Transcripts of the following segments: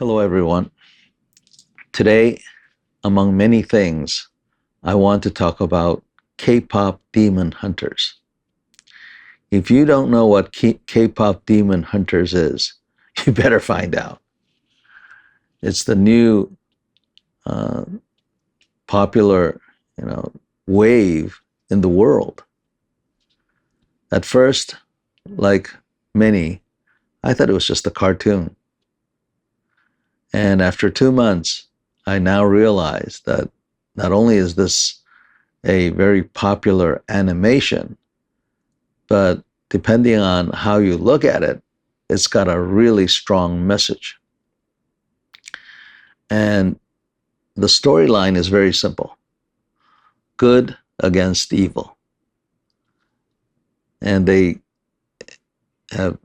Hello, everyone. Today, among many things, I want to talk about K-pop demon hunters. If you don't know what K-pop demon hunters is, you better find out. It's the new uh, popular, wave in the world. At first, like many, I thought it was just a cartoon. And after 2 months, I now realize that not only is this a very popular animation, but depending on how you look at it, it's got a really strong message. And the storyline is very simple: good against evil. And they have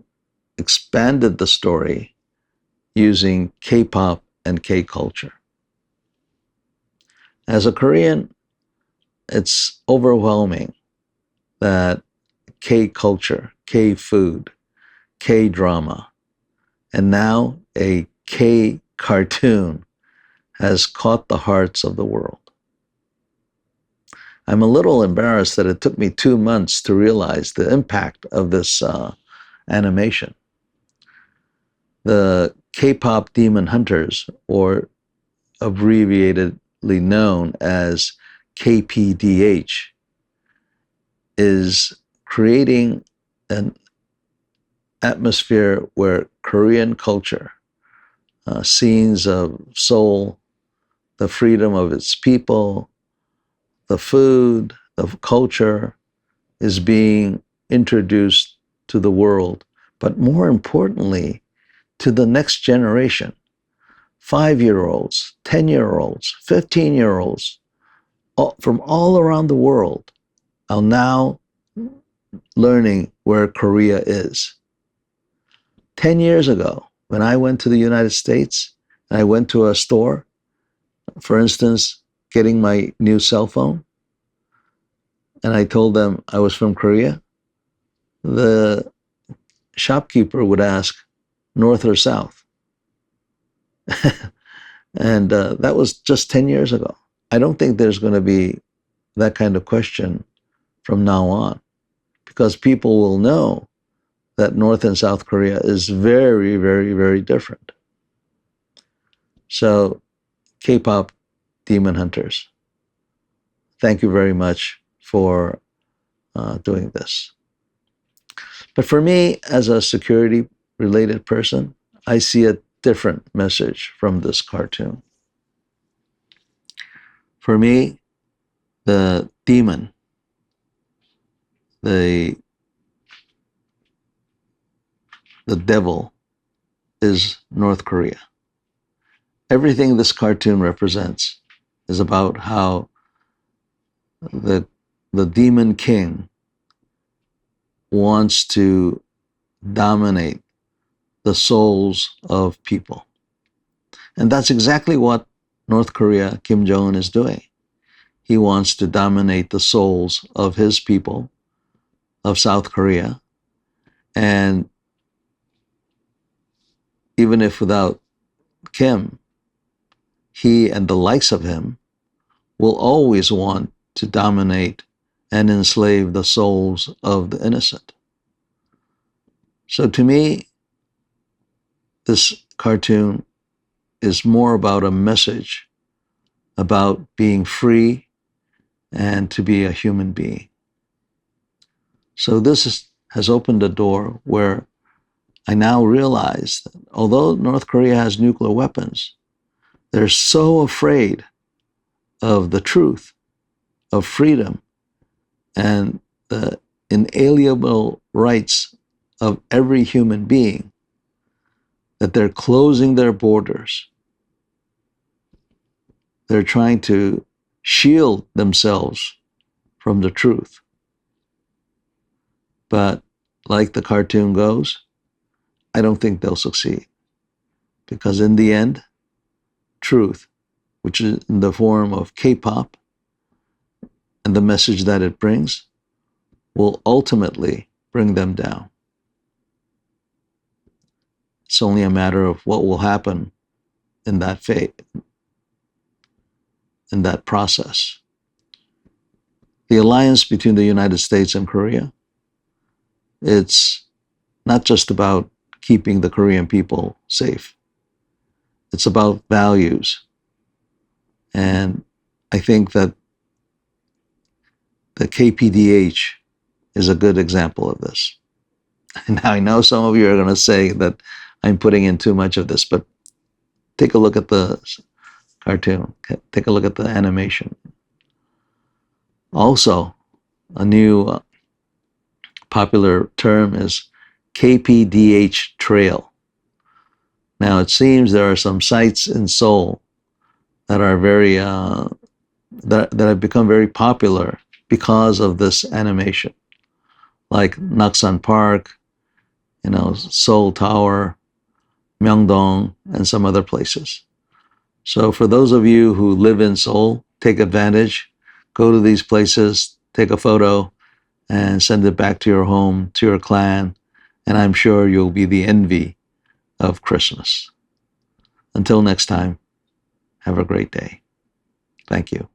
expanded the story using K-pop and K-culture. As a Korean, it's overwhelming that K-culture, K-food, K-drama, and now a K-cartoon has caught the hearts of the world. I'm a little embarrassed that it took me 2 months to realize the impact of this animation. The K-pop demon hunters, or abbreviatedly known as KPDH, is creating an atmosphere where Korean culture, scenes of Seoul, the freedom of its people, the food, the culture is being introduced to the world, but more importantly, to the next generation. 5-year-olds, 10-year-olds, 15-year-olds from all around the world are now learning where Korea is. 10 years ago, when I went to the United States and I went to a store, for instance, getting my new cell phone, and I told them I was from Korea, the shopkeeper would ask, north or south? And that was just 10 years ago. I don't think there's going to be that kind of question from now on, because people will know that North and South Korea is very, very, very different. So, K-pop demon hunters, thank you very much for doing this. But for me, as a security-related person, I see a different message from this cartoon. For me, the demon, the devil, is North Korea. Everything this cartoon represents is about how the demon king wants to dominate the souls of people. And that's exactly what North Korea, Kim Jong-un, is doing. He wants to dominate the souls of his people, of South Korea. And even if without Kim, he and the likes of him will always want to dominate and enslave the souls of the innocent. So to me, this cartoon is more about a message about being free and to be a human being. So this has opened a door where I now realize that although North Korea has nuclear weapons, they're so afraid of the truth, of freedom, and the inalienable rights of every human being, that they're closing their borders. They're trying to shield themselves from the truth. But like the cartoon goes, I don't think they'll succeed. Because in the end, truth, which is in the form of K-pop and the message that it brings, will ultimately bring them down. It's only a matter of what will happen in that phase, in that process. The alliance between the United States and Korea, it's not just about keeping the Korean people safe. It's about values. And I think that the KPDH is a good example of this. Now, I know some of you are going to say that I'm putting in too much of this, but take a look at the cartoon. Take a look at the animation. Also, a new popular term is KPDH Trail. Now, it seems there are some sites in Seoul that are very that have become very popular because of this animation, like Naksan Park, Seoul Tower, Myeongdong, and some other places. So for those of you who live in Seoul, take advantage, go to these places, take a photo, and send it back to your home, to your clan, and I'm sure you'll be the envy of Christmas. Until next time, have a great day. Thank you.